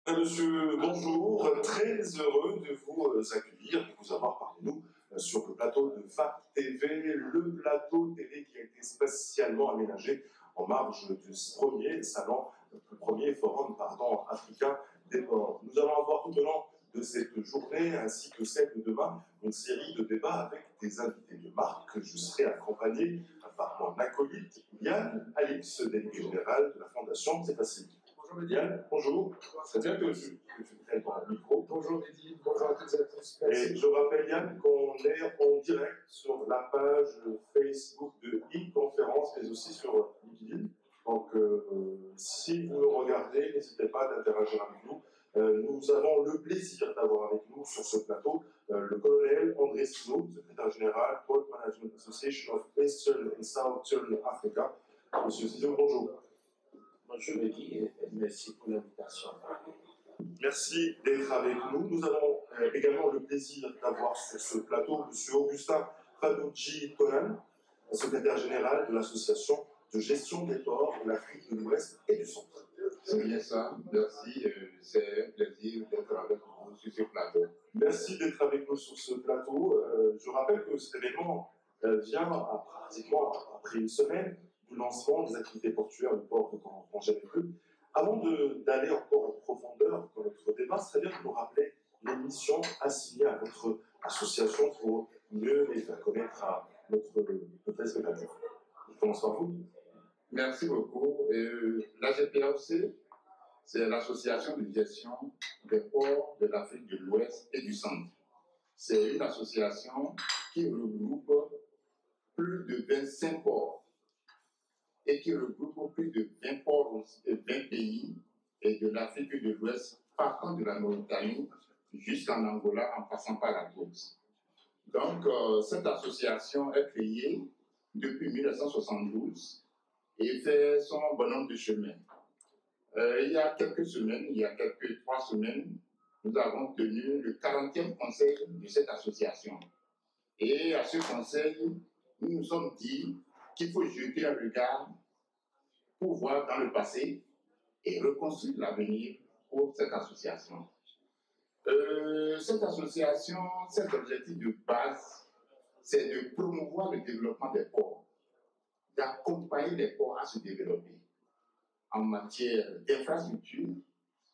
Monsieur, bonjour, très heureux de vous accueillir, de vous avoir parmi nous sur le plateau de FAP TV, le plateau TV qui a été spécialement aménagé en marge du premier salon, le premier forum africain des ports. Nous allons avoir tout au long de cette journée ainsi que celle de demain une série de débats avec des invités de marque. Je serai accompagné par mon acolyte Yann Alix, délégué général de la Fondation C'est Facile. Bonjour Yann, bonjour. C'est bien que tu prennes ton micro. Bonjour Mehdi, bonjour à toutes et à tous. Merci. Et je rappelle Yann qu'on est en direct sur la page Facebook de e-conférence, mais aussi sur LinkedIn. Donc si vous nous regardez, n'hésitez pas d'interagir avec nous. Nous avons le plaisir d'avoir avec nous sur ce plateau le colonel André Sino, secrétaire général, Port Management Association of Eastern and Southern Africa. Monsieur Sino, bonjour. Bonjour Mehdi et merci pour l'invitation. Merci d'être avec nous. Nous avons également le plaisir d'avoir sur ce plateau M. Augustin Fadoudji Conan, secrétaire général de l'association de gestion des ports de l'Afrique de l'Ouest et du Centre. C'est bien ça, merci. C'est un plaisir d'être avec vous sur ce plateau. Merci d'être avec nous sur ce plateau. Je rappelle que cet événement vient pratiquement après une semaine du lancement des activités portuaires du port de Congé-les-Rues. Avant d'aller encore en profondeur dans notre débat, ce serait bien de nous rappeler les missions assignées à votre association pour mieux les faire connaître à notre téléspectateur. Je commence par vous. Merci beaucoup. L'AGPAOC, c'est l'association de gestion des ports de l'Afrique de l'Ouest et du Centre. C'est une association qui regroupe plus de 25 ports et qui regroupe plus de 20 ports, 20 pays et de l'Afrique de l'Ouest, partant de la Mauritanie jusqu'en Angola en passant par la Côte. Donc, cette association est créée depuis 1972 et fait son bonhomme de chemin. Il y a quelques semaines, il y a 3 semaines, nous avons tenu le 40e conseil de cette association. Et à ce conseil, nous nous sommes dit qu'il faut jeter un regard pour voir dans le passé et reconstruire l'avenir pour cette association. Cette association, cet objectif de base, c'est de promouvoir le développement des ports, d'accompagner les ports à se développer en matière d'infrastructure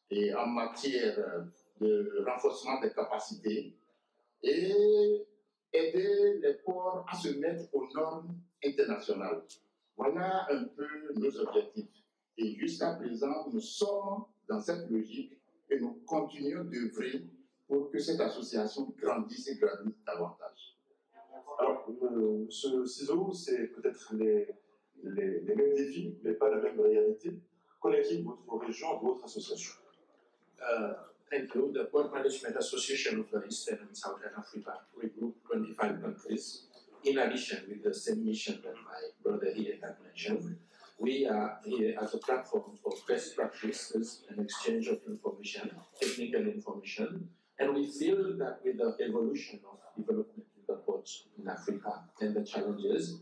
et en matière de renforcement des capacités et aider les ports à se mettre aux normes internationales. Voilà un peu nos objectifs. Et jusqu'à présent, nous sommes dans cette logique et nous continuons d'œuvrer pour que cette association grandisse et grandisse davantage. Alors, M. Ciseaux, c'est peut-être les mêmes défis, mais pas la même réalité. Qu'en votre région, votre association? Thank you. The Port Management Association of Eastern and Southern Africa regroup 25 countries. In addition, with the same mission that my brother here had mentioned, we are here as a platform for best practices and exchange of information, technical information, and we feel that with the evolution of development in the ports in Africa and the challenges,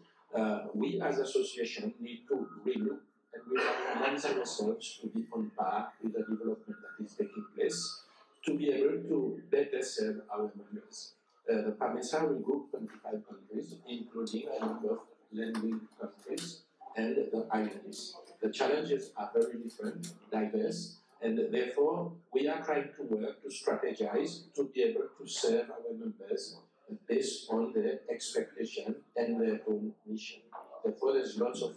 we as association need to relook and we organize ourselves to be on par with the development that is taking place, to be able to better serve our members. The PAMESA will group 25 countries, including a number of landing countries and the islands. The challenges are very different, diverse, and therefore we are trying to work to strategize to be able to serve our members based on their expectation and their own mission. Therefore, there's lots of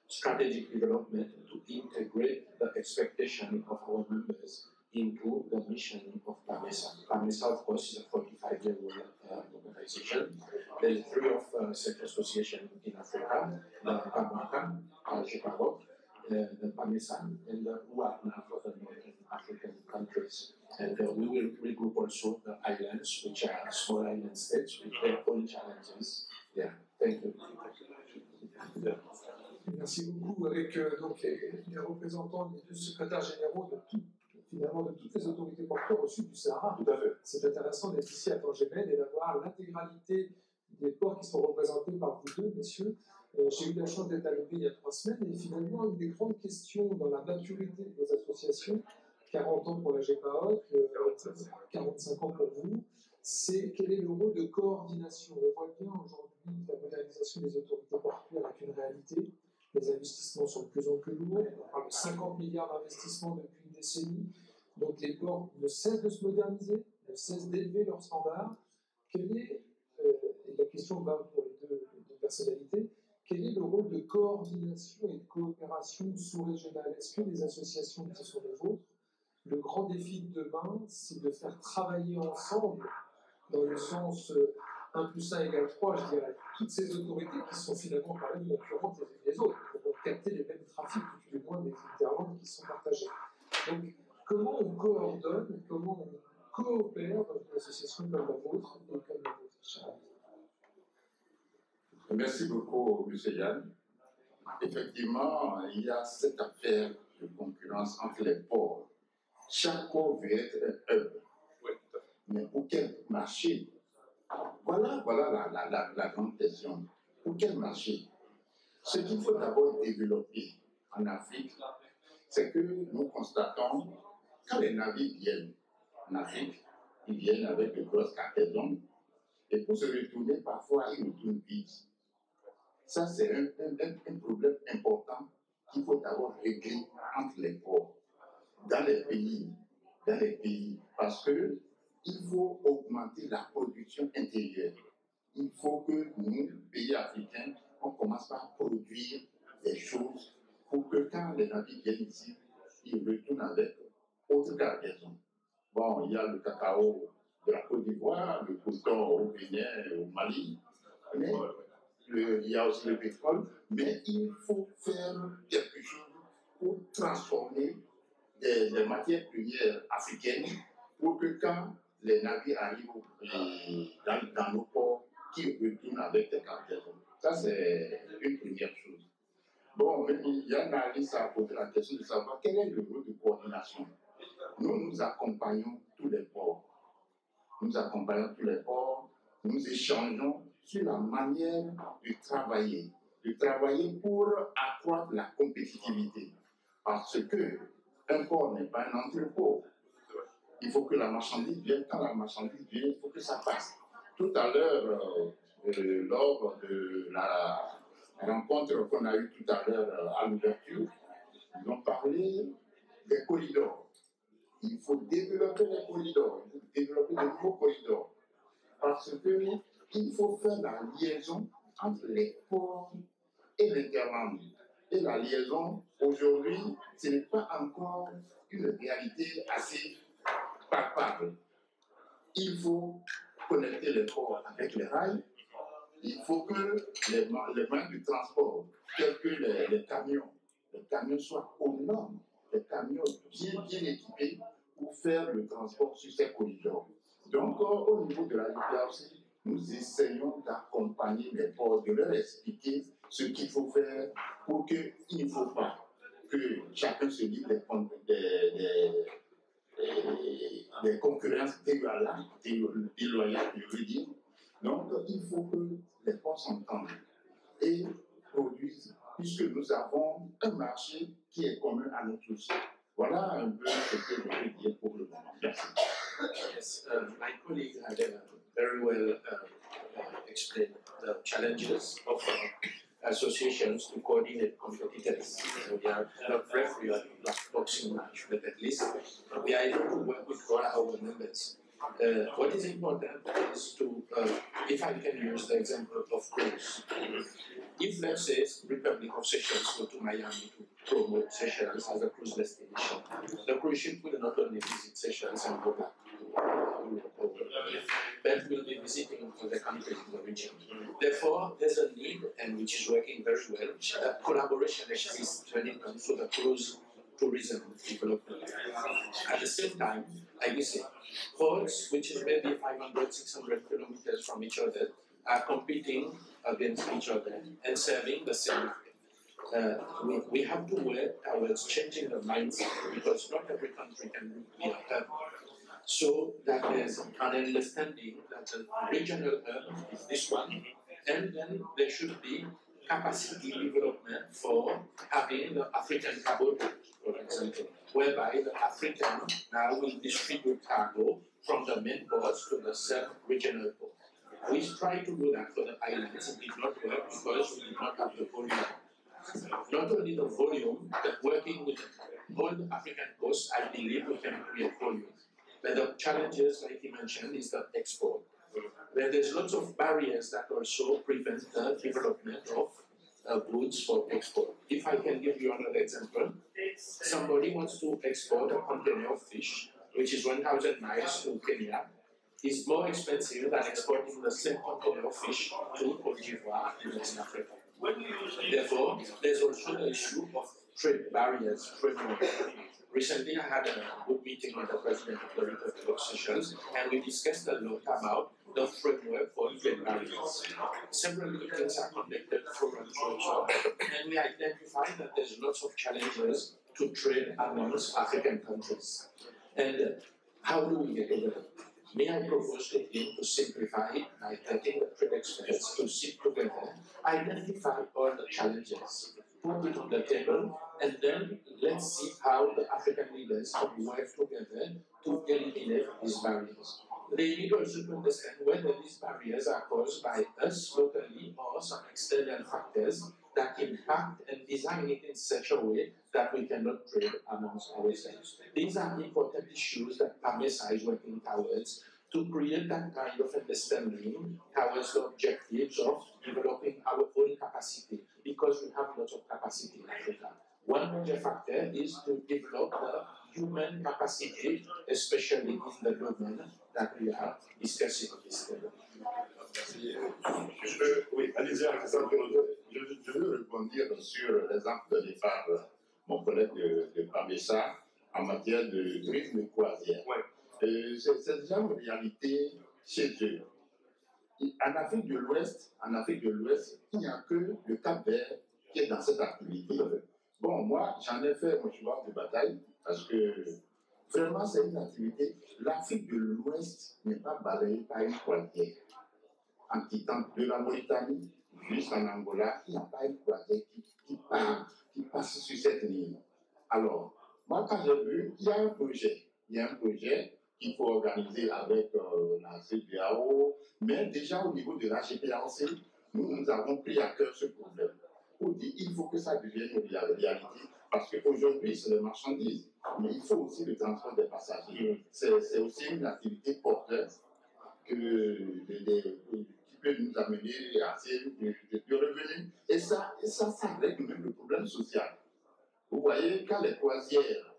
strategic development to integrate the expectation of our members into the mission of PAMESA. PAMESA, of course, is a 45-year-old organization. There is 3 of such associations in Africa, the PAMACA, Chicago, the PAMESA, and the UAPNA for the Northern African countries. And we will regroup also the islands, which are small island states with their own challenges. Yeah, thank you. Merci beaucoup. Avec donc les représentants des 2 secrétaires généraux de toutes les autorités portuaires au sud du Sahara. Tout à fait. C'est intéressant d'être ici à Tangémède et d'avoir l'intégralité des ports qui sont représentés par vous 2, messieurs. J'ai eu la chance d'être arrivé il y a 3 semaines et finalement, une des grandes questions dans la maturité de vos associations qui 40 ans pour la GEPAOC, 45 ans pour vous, c'est quel est le rôle de coordination. On voit bien aujourd'hui la modernisation des autorités portuaires est une réalité. Les investissements sont de plus en plus lourds. On parle de 50 milliards d'investissements depuis une décennie. Donc les ports ne cessent de se moderniser, ne cessent d'élever leurs standards. Quelle est, et la question va pour les deux personnalités, quel est le rôle de coordination et de coopération sous-régionale? Est-ce que les associations qui sont les vôtres, le grand défi de demain, c'est de faire travailler ensemble, dans le sens 1 plus 1 égale 3, je dirais, toutes ces autorités qui sont finalement par exemple concurrentes les unes des autres, pour capter les mêmes trafics, ou du moins des hinterlands qui sont partagés. Donc, comment on coordonne, comment on coopère dans une association comme la vôtre et comme la vôtre? Merci beaucoup, M. Yann. Effectivement, il y a cette affaire de concurrence entre les ports. Chaque port veut être un hub. Mais pour quel marché? Voilà la grande question. Pour quel marché? Ce qu'il faut d'abord développer en Afrique, c'est que nous constatons, quand les navires viennent en Afrique, ils viennent avec de grosses cargaisons, et pour se retourner, parfois, ils retournent vite. Ça, c'est un problème important qu'il faut d'abord régler entre les ports, dans les pays, parce que il faut augmenter la production intérieure. Il faut que nous, pays africains, on commence par produire des choses pour que quand les navires viennent ici, ils retournent avec autre cargaison. Bon, il y a le cacao de la Côte d'Ivoire, le coton au Bénin et au Mali, mais il y a aussi le pétrole, mais il faut faire quelque chose pour transformer des matières premières africaines pour que quand les navires arrivent dans nos ports, qu'ils retournent avec des cargaisons. Ça, c'est une première chose. Bon, Yann Alice a posé la question de savoir quel est le rôle de coordination. Nous accompagnons tous les ports. Nous échangeons sur la manière de travailler pour accroître la compétitivité. Parce que un port n'est pas un entrepôt. Il faut que la marchandise vienne. Quand la marchandise vient, il faut que ça passe. Tout à l'heure, lors de la rencontre qu'on a eue tout à l'heure à l'ouverture, ils ont parlé des corridors. Il faut développer les corridors, il faut développer de nouveaux corridors. Parce qu'il faut faire la liaison entre les ports et l'interland. Et la liaison, aujourd'hui, ce n'est pas encore une réalité assez palpable. Il faut connecter les ports avec les rails. Il faut que les moyens de transport, tels que les camions soient aux normes, les camions bien équipés pour faire le transport sur ces corridors. Donc, au niveau de la LPRC, nous essayons d'accompagner les ports, de leur expliquer ce qu'il faut faire pour qu'il ne faut pas que chacun se livre des concurrences déloyales, je veux dire. Donc, il faut que les ports s'entendent et produisent, puisque nous avons un marché qui est commun à nous tous. Voilà un peu ce que je veux dire pour le moment. Merci. Yes, my colleague had very well explained the challenges of associations to coordinate competitors. So we are not referee at a boxing match, but at least we are able to work with all our members. What is important is to, if I can use the example of cruise. If, let's say, Republic of Seychelles go to Miami to promote Seychelles as a cruise destination, the cruise ship will not only visit Seychelles and go back to Europe, but will be visiting the countries in the region. Therefore, there's a need, and which is working very well, that collaboration exists when it comes to the cruise tourism development. At the same time, like you say, ports, which is maybe 500, 600 kilometers from each other, are competing against each other and serving the same thing. We have to work towards changing the mindset because not every country can be a hub. So that there's an understanding that the regional hub is this one, and then there should be capacity development for having the African cabotage for example, whereby the African now will distribute cargo from the main ports to the sub-regional port. We tried to do that for the islands. It did not work because we did not have the volume. Not only the volume, but working with all the African coasts, I believe we can create volume. But the challenges, like he mentioned, is the export. Where there's lots of barriers that also prevent the development of goods for export. If I can give you another example, somebody wants to export a container of fish, which is 1,000 miles to Kenya, is more expensive than exporting the same container of fish to Cote d'Ivoire in West Africa. Therefore, there's also the issue of trade barriers, framework. Recently, I had a good meeting with the president of the Republic of Seychelles, and we discussed a lot about the framework for trade barriers. Several meetings are conducted through and we identified that there's lots of challenges to trade amongst African countries. And how do we get over them? May I propose to him to simplify by getting the trade experts to sit together, identify all the challenges, put it on the table, and then let's see how the African leaders can work together to eliminate these barriers. They need also to understand whether these barriers are caused by us locally or some external factors that impact and design it in such a way that we cannot trade amongst ourselves. These are important issues that PAMESA is working towards to create that kind of understanding towards the objectives of developing our own capacity, because we have lots of capacity in Africa. One major factor is to develop the human capacity, especially in the domain that we are discussing on this table. Oui, allez-y, je veux rebondir sur l'exemple donné par mon collègue de PAMESA en matière de tourisme de croisière. Ouais. C'est déjà une réalité chez eux. En Afrique de l'Ouest, il n'y a que le Cap-Vert qui est dans cette activité. Bon, moi, j'en ai fait mon cheval de bataille parce que vraiment, c'est une activité. L'Afrique de l'Ouest n'est pas balayée par une croisière. En quittant de la Mauritanie jusqu'en Angola, il n'y a pas une croisière qui passe sur cette ligne. Alors, moi, quand j'ai vu, il y a un projet qu'il faut organiser avec la CEDEAO, mais déjà au niveau de la GPAC, nous avons pris à cœur ce problème. Pour dire il faut que ça devienne une réalité, parce qu'aujourd'hui, c'est les marchandises, mais il faut aussi le transport des passagers. C'est aussi une activité porteuse qui peut nous amener à de revenus. Et ça règle même le problème social. Vous voyez, quand les croisières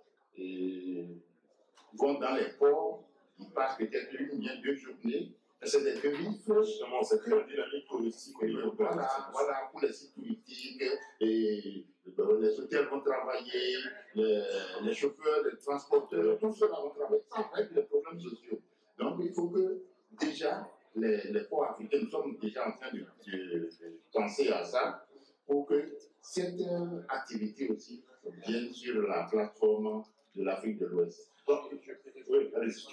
vont dans les ports, ils passent peut-être une bien 2 journées, c'est des devis justement, c'est très dynamique touristique. Voilà, pour les sites touristiques, et les hôtels vont travailler, les chauffeurs, les transporteurs, tout cela vont travailler. Ça règle les problèmes sociaux. Donc, il faut que déjà, les ports africains, nous sommes déjà en train de penser à ça pour que cette activité aussi vienne sur la plateforme de l'Afrique de l'Ouest. Oui, allez-y.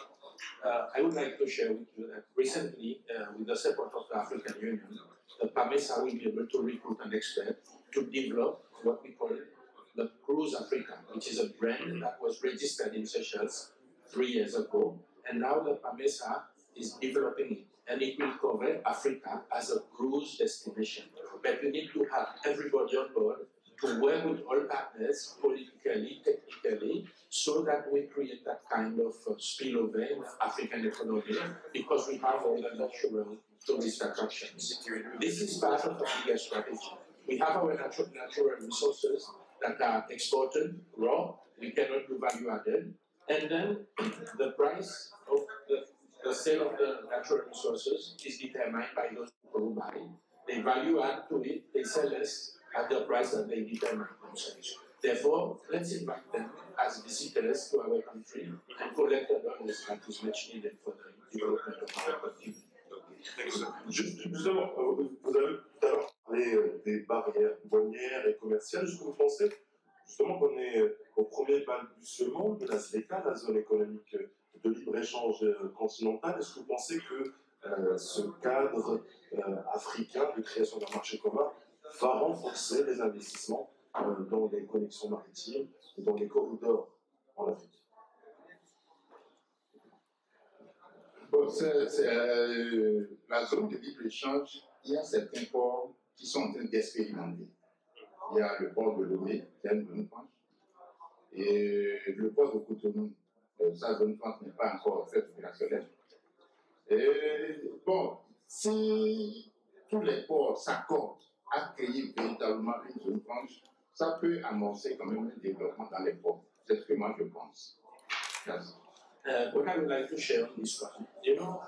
I would like to share with you that recently, with the support of the African Union, the PAMESA will be able to recruit an expert to develop what we call the Cruise Africa, which is a brand that was registered in Seychelles 3 years ago, and now the PAMESA is developing it, and it will cover Africa as a cruise destination. But we need to have everybody on board to work with all partners politically, technically, so that we create that kind of spillover in the African economy, because we have all the natural tourist attractions. This is part of the bigger strategy. We have our natural resources that are exported raw, we cannot do value added, and then the price of the sale of the natural resources is determined by those who buy. They value add to it, they sell us at the price that they determine themselves. Therefore, let's invite them as visitors to our country and collect the dollars that is much needed for the development of our country. Justement, vous avez tout à l'heure parlé des barrières douanières et commerciales. Est-ce que vous pensez justement qu'on est au premier balbutiement de la ZLECA, la zone économique de libre-échange continentale? Est-ce que vous pensez que ce cadre africain de création d'un marché commun va renforcer les investissements dans les connexions maritimes et dans les corridors en Afrique. Bon, la zone de libre-échange, il y a certains ports qui sont en train d'expérimenter. Il y a le port de Lomé, qui a une zone franche, et le port de Cotonou, sa zone franche n'est pas encore faite opérationnelle. Et bon, si tous les ports s'accordent à créer véritablement une zone franche, ça peut amorcer quand même un développement dans les ports. C'est ce que moi je pense. Merci. What I would like to share on this one,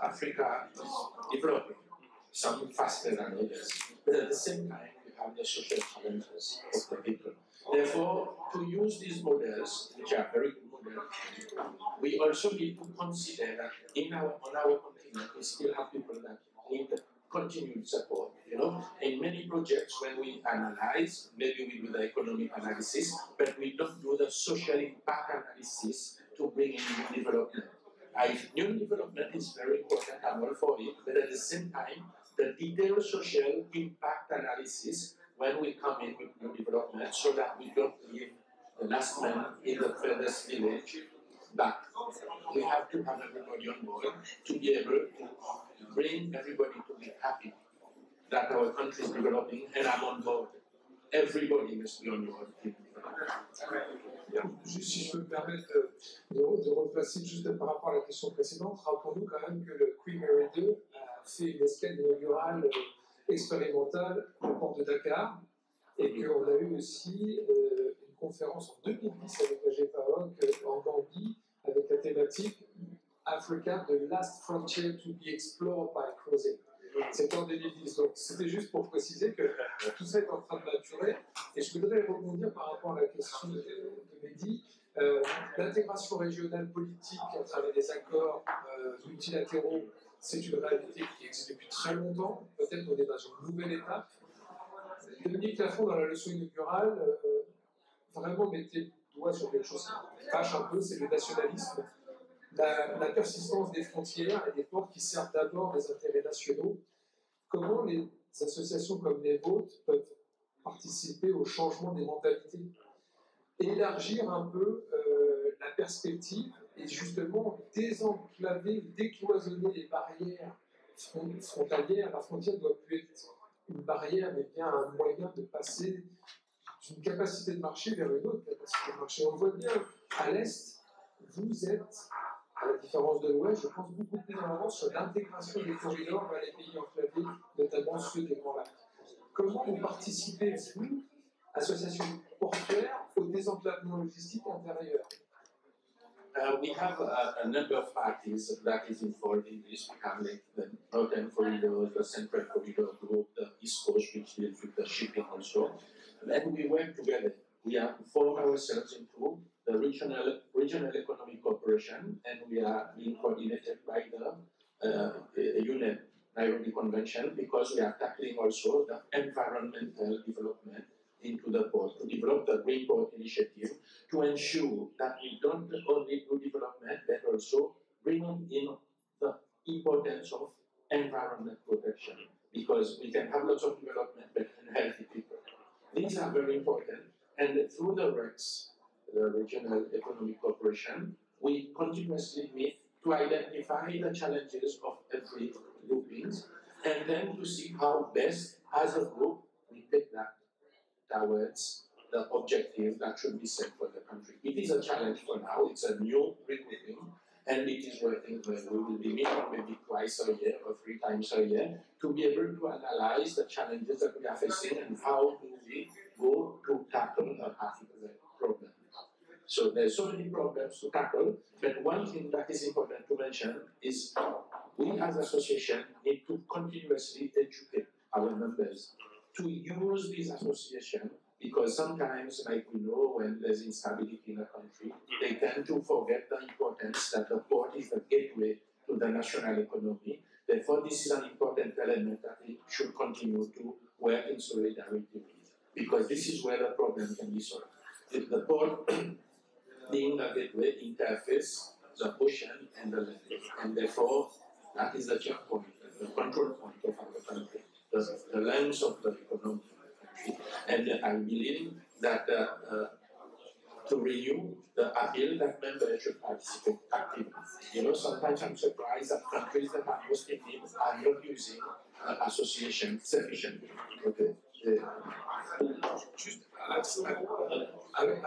Africa is developing, some faster than others, but at the same time, we have the social challenges of the people. Therefore, to use these models, which are very good models, we also need to consider that on our continent, we still have people that need continued support. In many projects, when we analyze, maybe we do the economic analysis, but we don't do the social impact analysis to bring in new development. New development is very important, I'm all for it, but at the same time, the detailed social impact analysis when we come in with new development so that we don't leave the last man in the furthest village back. We have to have everybody on board to be able to bring everybody to be happy that our country is developing and I'm on board. Everybody must be on board. Juste si je peux me permettre de replacer juste par rapport à la question précédente, rappelons-nous quand même que le Queen Mary 2 a fait une escale inaugurale expérimentale au port de Dakar et qu'on a eu aussi une conférence en 2010 avec la GFAOC en Gambie avec la thématique Africa, the last frontier to be explored by cruising. C'était en 2010, donc c'était juste pour préciser que tout ça est en train de maturer. Et je voudrais rebondir par rapport à la question de Mehdi. L'intégration régionale politique à travers des accords multilatéraux, c'est une réalité qui existe depuis très longtemps. Peut-être qu'on est dans une nouvelle étape. Dominique Lafond, dans la leçon inaugurale, vraiment mettait le doigt sur quelque chose qui fâche un peu, c'est le nationalisme. La persistance des frontières et des ports qui servent d'abord des intérêts nationaux. Comment les associations comme les vôtres peuvent participer au changement des mentalités, élargir un peu la perspective et justement désenclaver, décloisonner les barrières frontalières. La frontière ne doit plus être une barrière, mais bien un moyen de passer d'une capacité de marché vers une autre capacité de marché. On voit bien à l'Est, vous êtes, à la différence de l'Ouest, je pense beaucoup plus en avance sur l'intégration des corridors vers les pays enclavés, notamment ceux des Grands Lacs. Comment vous participez, vous, association portuaire, au désenclavement logistique intérieur? We have a number of parties that is involved in this. We have like the Northern Corridor, the Central Corridor Group, the East Coast, which deals with the shipping also. And we work together. We have formed ourselves into the Regional Economic Cooperation, and we are being coordinated by the UNEP Nairobi Convention because we are tackling also the environmental development into the port, to develop the Green Port Initiative to ensure that we don't only do development, but also bring in the importance of environment protection, because we can have lots of development but unhealthy people. These are very important, and through the REX, the Regional Economic Cooperation, we continuously meet to identify the challenges of every groupings, and then to see how best, as a group, we take that towards the objective that should be set for the country. It is a challenge for now. It's a new regrouping, and it is working well. We will be meeting maybe twice a year or 3 times a year to be able to analyze the challenges that we are facing and how do we go to tackle a particular problem. So there's so many problems to tackle, but one thing that is important to mention is we as an association need to continuously educate our members to use this association, because sometimes, like we know, when there's instability in a country, they tend to forget the importance that the port is the gateway to the national economy. Therefore, this is an important element that we should continue to work in solidarity with, because this is where the problem can be solved. If the port being the gateway interface the ocean and the land, and therefore that is the checkpoint, the control point of our country, the lens of the economy of the country. And I believe that that members should participate actively. You know, sometimes I'm surprised that countries that are most in need are not using association sufficiently. Okay.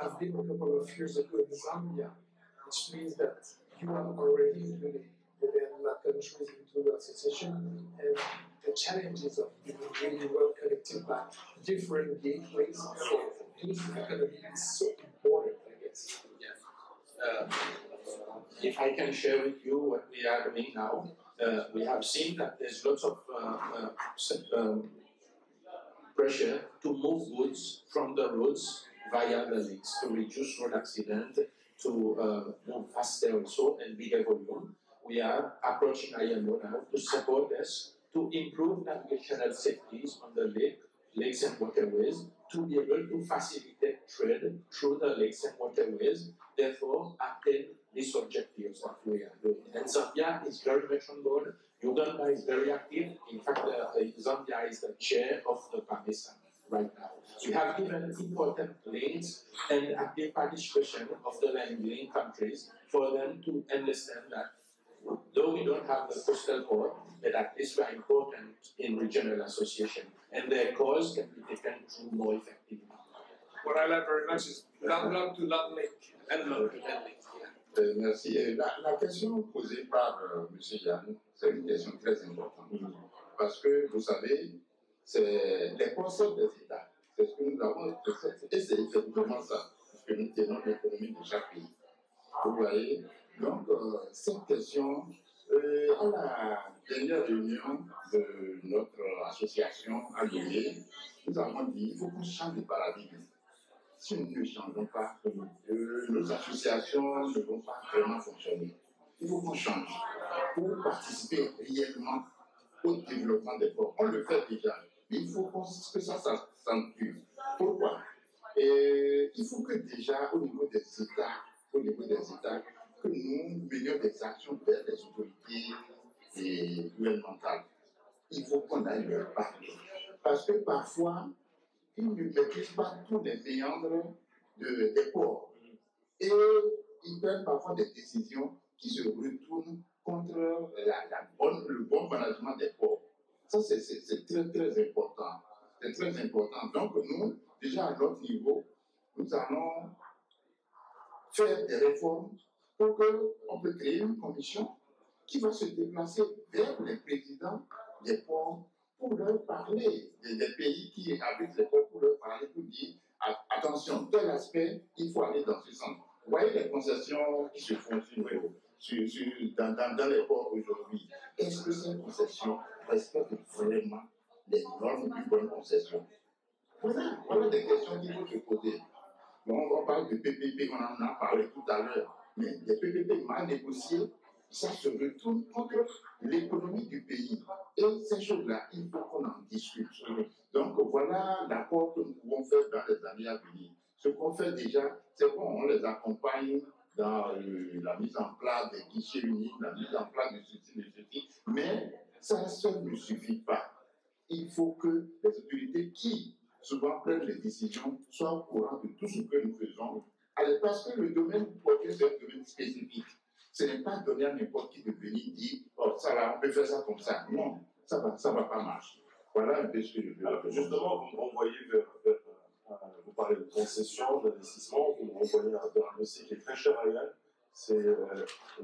I've been a couple of years ago in Zambia, which means that you are already included within that countries into the association, and the challenges of being really well connected by different gateways for youth economy is so important, I guess. If I can share with you what we are doing now, we have seen that there's lots of pressure to move goods from the roads via the lakes to reduce road accident, to move faster also and bigger volume. We are approaching IMO now to support us to improve navigational safeties on the lakes and waterways, to be able to facilitate trade through the lakes and waterways, therefore attain these objectives that we are doing. And Zambia is very much on board. Uganda is very active. In fact, Zambia is the chair of the CAMESA right now. We have given important links and active participation of the landing countries for them to understand that though we don't have the coastal port, but at least we are important in regional association, and their cause can be taken through more effectively. What I like very much is land to land link. And land to land link. Merci. Et la question posée par M. Yann, c'est une question très importante. Parce que, vous savez, c'est les concepts des États. C'est ce que nous avons et c'est effectivement ça, parce que nous tenons l'économie de chaque pays. Vous voyez? Donc, cette question, à la dernière réunion de notre association à Lomé, nous avons dit qu'il faut qu'on change de paradigme. Si nous ne changeons pas, nos associations ne vont pas vraiment fonctionner. Il faut qu'on change pour participer réellement au développement des ports. On le fait déjà, mais il faut que ça s'accentue. Pourquoi? Il faut que déjà au niveau des États, que nous menions des actions vers les autorités gouvernementales. Il faut qu'on aille leur parler. Parce que parfois, ils ne maîtrisent pas tous les méandres des ports. Et ils prennent parfois des décisions qui se retournent contre le bon management des ports. Ça, c'est très, très important. C'est très important. Donc, nous, déjà à notre niveau, nous allons faire des réformes pour qu'on peut créer une commission qui va se déplacer vers les présidents des ports pour leur parler des pays qui habitent les ports, pour leur parler, pour dire attention, tel aspect, il faut aller dans ce sens. Vous voyez les concessions qui se font dans les ports aujourd'hui. Est-ce que ces concessions respectent vraiment les normes d'une bonne concession? Voilà des questions qu'il faut se poser. Bon, on parle de PPP, on en a parlé tout à l'heure, mais les PPP mal négociés, ça se retourne contre l'économie du pays. Et ces choses-là, il faut qu'on en discute. Donc voilà l'apport que nous pouvons faire dans les années à venir. Ce qu'on fait déjà, c'est qu'on les accompagne dans la mise en place des guichets uniques, la mise en place de ceci, mais ça seul ne suffit pas. Il faut que les autorités qui souvent prennent les décisions soient au courant de tout ce que nous faisons. Alors, parce que le domaine porté, c'est un domaine spécifique. Ce n'est pas donner à n'importe qui de venir dire oh, ça va, on peut faire ça comme ça. Non, ça va pas marcher. Voilà un peu ce que je veux. Alors, justement, vous me renvoyez vous parlez de concession, d'investissement, vous me renvoyez vers un dossier qui est très cher à Yann, c'est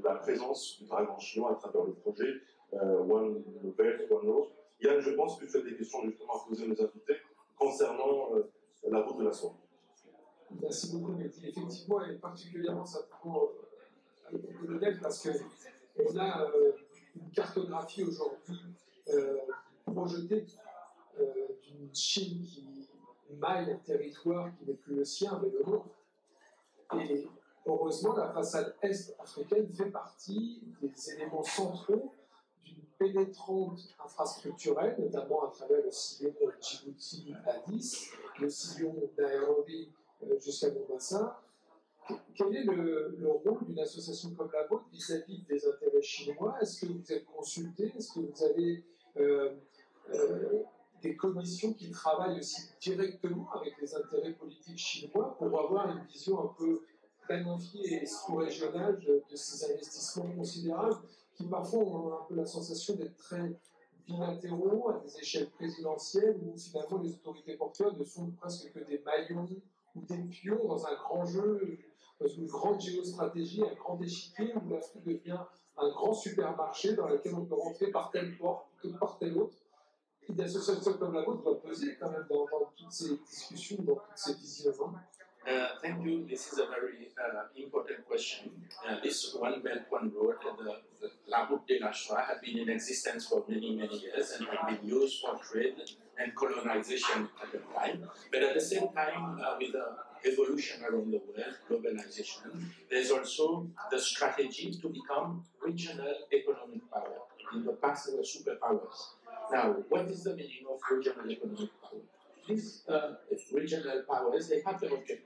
la présence du dragon chinois à travers le projet One Belt, One Road. Yann, je pense que tu as des questions justement à poser à nos invités concernant la route de la soie. Merci beaucoup, Mehdi. Effectivement, et particulièrement, ça prend beaucoup de modèles parce qu'on a une cartographie aujourd'hui projetée d'une Chine qui maille un territoire qui n'est plus le sien, mais le nôtre. Et heureusement, la façade est africaine fait partie des éléments centraux d'une pénétrante infrastructurelle, notamment à travers le sillon Djibouti-Addis, le sillon Nairobi jusqu'à Mombasa. Quel est le rôle d'une association comme la vôtre vis-à-vis des intérêts chinois? Est-ce que vous êtes consulté? Est-ce que vous avez des commissions qui travaillent aussi directement avec les intérêts politiques chinois pour avoir une vision un peu planifié et sous-régional de ces investissements considérables qui parfois ont un peu la sensation d'être très bilatéraux à des échelles présidentielles où finalement les autorités portuaires ne sont presque que des maillons ou des pions dans un grand jeu, dans une grande géostratégie, un grand échiquier où l'Afrique devient un grand supermarché dans lequel on peut rentrer par telle porte, plutôt que par telle autre. Et des associations comme la vôtre doivent peser quand même dans toutes ces discussions, dans toutes ces visions. Thank you. This is a very important question. This One Belt, One Road, the La Route de la Soie, has been in existence for many, many years and has been used for trade and colonization at the time. But at the same time, with the evolution around the world, globalization, there's also the strategy to become regional economic power. In the past, they were superpowers. Now, what is the meaning of regional economic power? These regional powers, they have their objectives.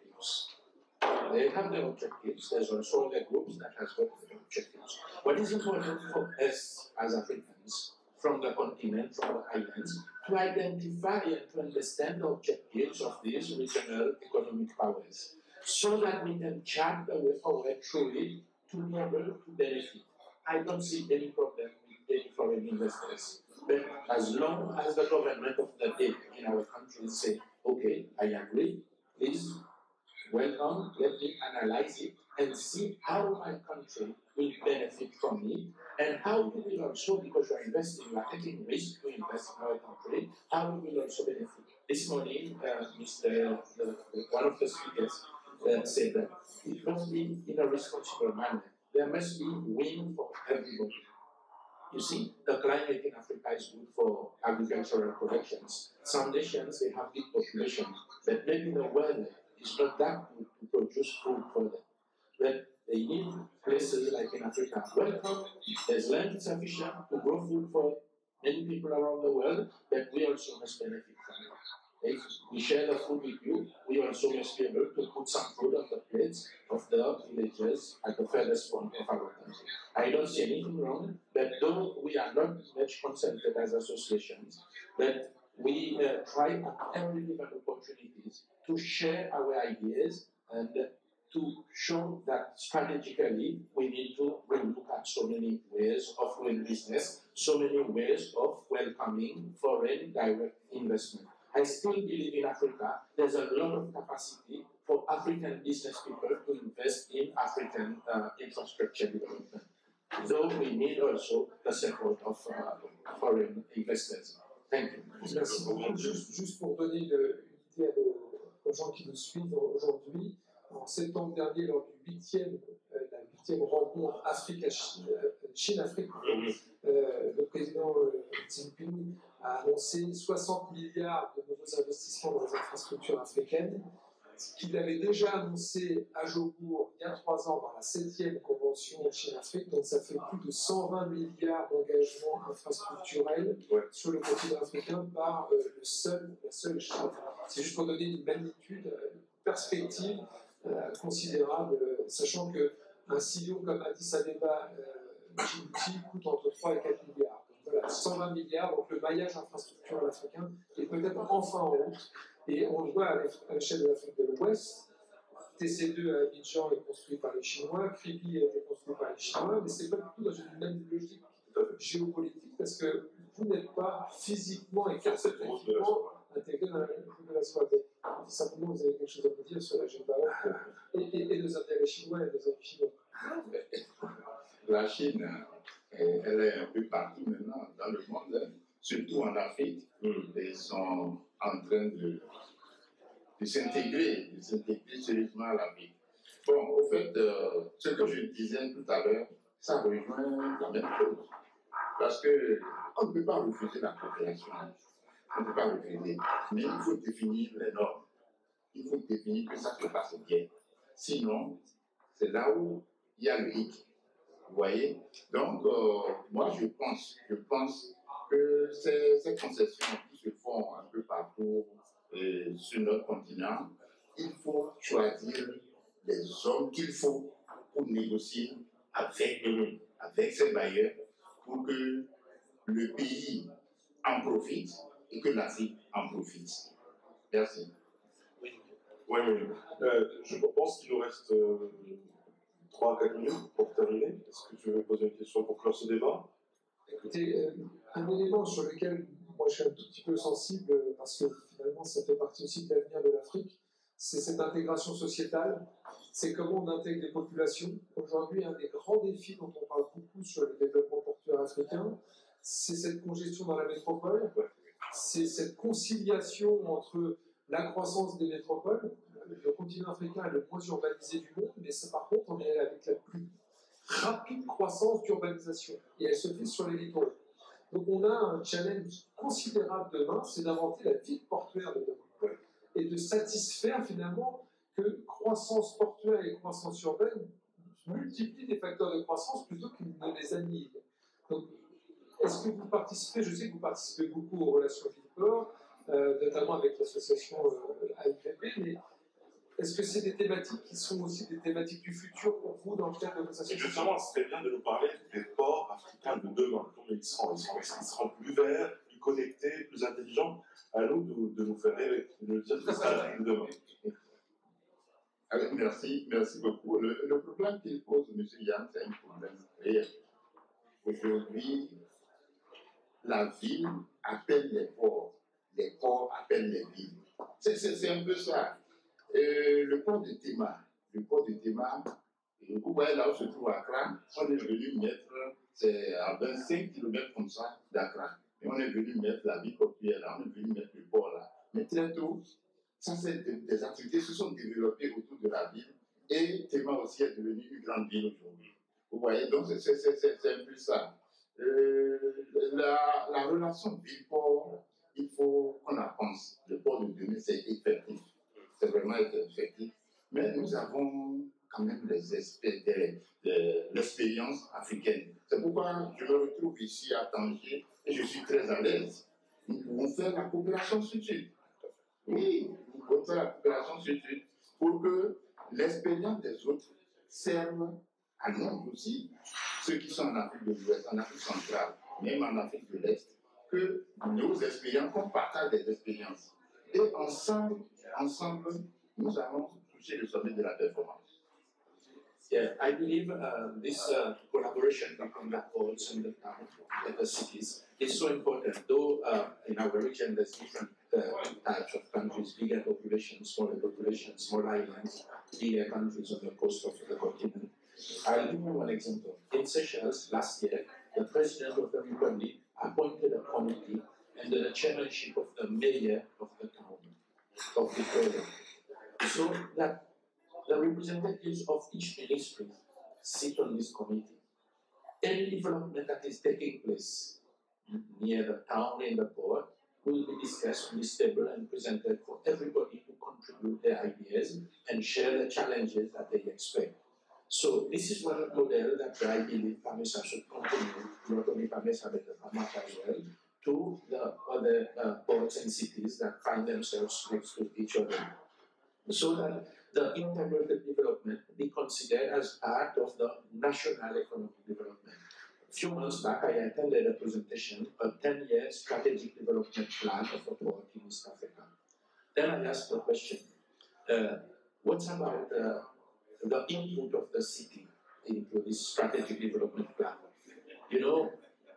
They have their objectives. There's also other groups that has got their objectives. What is important for us as Africans, from the continent, from the islands, to identify and to understand the objectives of these regional economic powers, so that we can chart the way forward truly to be able to benefit. I don't see any problem with any foreign investors. But as long as the government of the day in our country say, okay, I agree, please welcome, let me analyze it and see how my country will benefit from it and how we will also, because you are investing, you are taking risk to invest in our country, how we will also benefit. This morning, one of the speakers said that it must be in a responsible manner. There must be win for everybody. You see, the climate in Africa is good for agricultural productions. Some nations, they have big populations, but maybe the weather is not that good to produce food for them. But they need places like in Africa. Welcome, there's land sufficient to grow food for many people around the world, but we also must benefit from it. If we share the food with you, we also must be able to put some food on the plates of the villagers at the furthest point of our country. I don't see anything wrong, but though we are not much consulted as associations, but we try at every different opportunities to share our ideas and to show that strategically we need to relook at so many ways of doing business, so many ways of welcoming foreign direct investment. I still believe in Africa, there's a lot of capacity for African business people to invest in African infrastructure development. Though we need also the support of foreign investors. Thank you. Merci beaucoup. Juste pour donner une idée aux gens qui nous suivent aujourd'hui, en septembre dernier, lors du la 8e rencontre Chine-Afrique, le président Xi Jinping a annoncé 60 milliards de nouveaux investissements dans les infrastructures africaines, ce qu'il avait déjà annoncé à Jobourg il y a 3 ans dans la 7e convention Chine-Afrique, donc ça fait plus de 120 milliards d'engagements infrastructurels sur le continent africain par la seule Chine. C'est juste pour donner une magnitude, une perspective considérable, sachant qu'un sillon comme Addis Abeba, Djibouti coûte entre 3 et 4 milliards. Voilà, 120 milliards, donc le maillage infrastructurel africain est peut-être enfin en route. Et on le voit à l'échelle de l'Afrique de l'Ouest. TC2 à Abidjan est construit par les Chinois, Kribi a été construit par les Chinois, mais ce n'est pas du tout dans une même logique géopolitique, parce que vous n'êtes pas physiquement et capacitativement intégré dans la République de la Soie. Simplement, vous avez quelque chose à vous dire sur l'agenda et nos intérêts chinois et nos amis chinois. La Chine, elle est un peu partout maintenant dans le monde, surtout en Afrique. Ils sont en train de s'intégrer sérieusement à l'Afrique. Bon, au fait, ce que je disais tout à l'heure, ça rejoint la même chose. Parce qu'on ne peut pas refuser la coopération. On ne peut pas refuser. Mais il faut définir les normes. Il faut définir que ça se passe bien. Sinon, c'est là où il y a le hic. Vous voyez? Donc, moi, je pense que ces concessions qui se font un peu partout sur notre continent, il faut choisir les hommes qu'il faut pour négocier avec ces bailleurs pour que le pays en profite et que l'Afrique en profite. Merci. Oui, je pense qu'il nous reste 3 à 4 minutes pour terminer. Est-ce que tu veux poser une question pour clore ce débat? Écoutez, un élément sur lequel moi je suis un tout petit peu sensible, parce que finalement ça fait partie aussi de l'avenir de l'Afrique, c'est cette intégration sociétale, c'est comment on intègre les populations. Aujourd'hui, un des grands défis dont on parle beaucoup sur le développement portuaire africain, c'est cette congestion dans la métropole, c'est cette conciliation entre la croissance des métropoles. Le continent africain est le moins urbanisé du monde, mais par contre, on est avec la plus rapide croissance d'urbanisation, et elle se fait sur les littoraux. Donc on a un challenge considérable demain, c'est d'inventer la ville portuaire de demain, et de satisfaire finalement que croissance portuaire et croissance urbaine multiplient les facteurs de croissance plutôt qu'ils ne les annihilent. Donc, est-ce que vous participez, je sais que vous participez beaucoup aux relations ville-port, notamment avec l'association AIVP, mais est-ce que c'est des thématiques qui sont aussi des thématiques du futur pour vous dans le cadre de vos associations? Justement, ce serait bien de nous parler des ports africains de demain. Comment ils seront plus verts, plus connectés, plus intelligents. À nous de nous faire rêver, de nous dire que c'est l'Afrique de demain. Merci beaucoup. Le problème qu'il pose, M. Yann, c'est un problème réel. Aujourd'hui, la ville appelle les ports appellent les villes. C'est un peu ça. Le port de Tema, vous voyez là où se trouve Accra, on est venu mettre, c'est à 25 km comme ça d'Accra, et on est venu mettre la ville portuaire là, on est venu mettre le port là. Mais très tôt, ça c'est des activités qui se sont développées autour de la ville, et Tema aussi est devenue une grande ville aujourd'hui. Vous voyez, donc c'est un peu ça. La relation ville-port, il faut qu'on la pense. Le port de demain, c'est effectif. C'est vraiment effectif. Mais nous avons quand même l'expérience africaine. C'est pourquoi je me retrouve ici à Tanger et je suis très à l'aise. Nous pouvons faire la coopération sud-sud. Oui, nous pouvons faire la coopération sud-sud pour que l'expérience des autres serve à nous aussi, ceux qui sont en Afrique de l'Ouest, en Afrique centrale, même en Afrique de l'Est, que nos expériences, qu'on partage des expériences. Et ensemble, nous allons toucher le sommet de la performance. Yeah, I believe this collaboration between the ports and the cities is so important. Though in our region there's different types of countries, bigger populations, smaller populations, small islands, bigger countries on the coast of the continent. I'll give you one example. In Seychelles last year, the President of the Republic appointed a committee under the chairmanship of the mayor of the town of Victoria, so that the representatives of each ministry sit on this committee. Any development that is taking place near the town and the port will be discussed on this table and presented for everybody to contribute their ideas and share the challenges that they expect. So this is one model that I believe PAMESA should continue, not only PAMESA but the FAMAC as well, to the other ports and cities that find themselves next to each other, so that the integrated development be considered as part of the national economic development. A few months back, I attended a presentation, a 10-year strategic development plan of a port in East Africa. Then I asked the question, what about the input of the city into this strategic development plan? You know,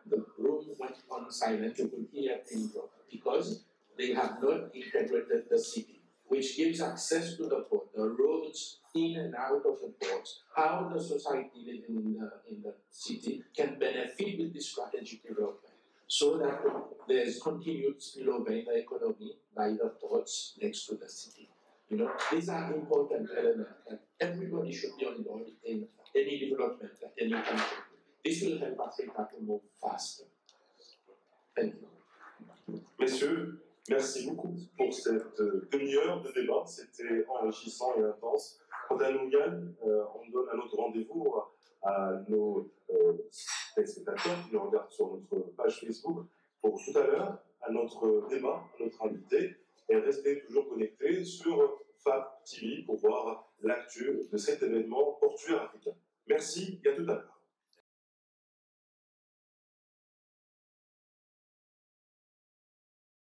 the room went on silent, you could hear pin drop, because they have not integrated the city, which gives access to the port, the roads in and out of the ports, how the society living in the city can benefit with this strategic development, so that there's continued spillover in the economy by the ports next to the city. You know, these are important elements that everybody should be on board in any development at any country. This will help Africa to move faster. Thank you. Messieurs, merci beaucoup pour cette demi-heure de débat. C'était enrichissant et intense. Quant à nous, Yann, on donne un autre rendez-vous à nos téléspectateurs qui nous regardent sur notre page Facebook pour tout à l'heure, à notre débat, à notre invité. Et restez toujours connectés sur FAB TV pour voir l'actu de cet événement portuaire africain. Merci et à tout à l'heure.